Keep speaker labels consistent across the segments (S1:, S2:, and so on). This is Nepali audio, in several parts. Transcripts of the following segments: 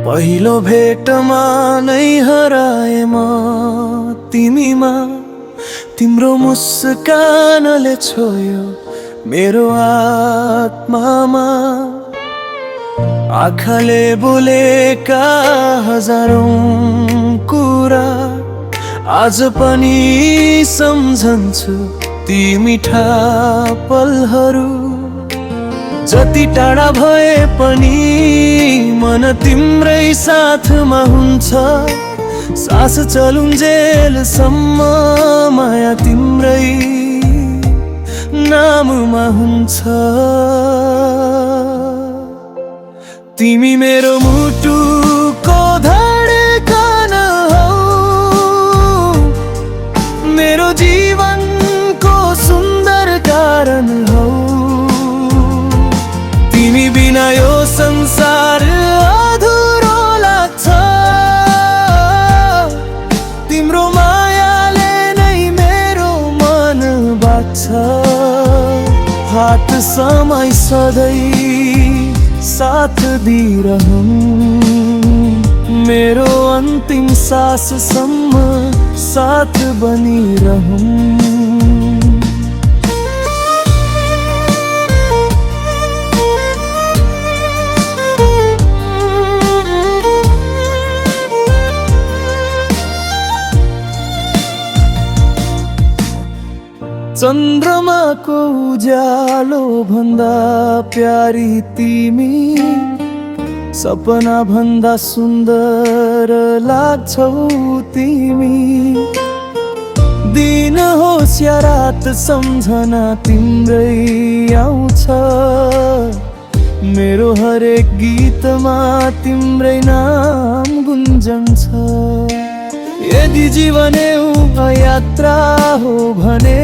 S1: पहिलो भेटमा नै हराए म तिमीमा। तिम्रो मुस्कानले छोयो मेरो आत्मामा। आँखाले बोलेका हजारौं कुरा आज पनि सम्झन्छु ती मिठा पलहरू। जति टाढा भए पनि मन तिम्रै साथमा हुन्छ। सास चलुन्जेलसम्म माया तिम्रै नाममा हुन्छ। तिमी मेरो मुटुको धडकन हौ, मेरो जीवनको सुन्दर कारण हौ। तिमी बिना यो संसार अधुरो लाग्छ। तिम्रो मायाले नै मेरो मन बाँच्छ। हात समय सधैँ साथ दिइरहन्, मेरो अन्तिम साससम्म साथ बनिरहन्। चन्द्रमाको उज्यालो भन्दा प्यारी तिमी, सपना भन्दा सुन्दर लाग्छौ तिमी। दिन होस् या रात सम्झना तिम्रै आउँछ। मेरो हरेक गीतमा तिम्रै नाम गुन्जन्छ। यदि जीवन एउटा यात्रा हो भने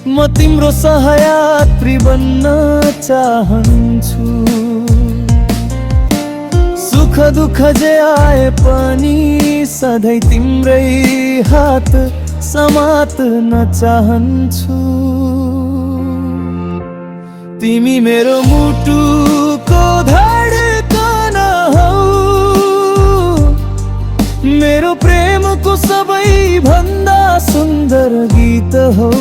S1: म तिम्रो सहयात्री बन्न चाहन्छु। सुख दुःख जे आए पनि सधैँ तिम्रै हात समात्न चाहन्छु। तिमी मेरो मुटुको धडकन हौ, मेरो प्रेमको सबै भन्दा सुन्दर गीत हौ।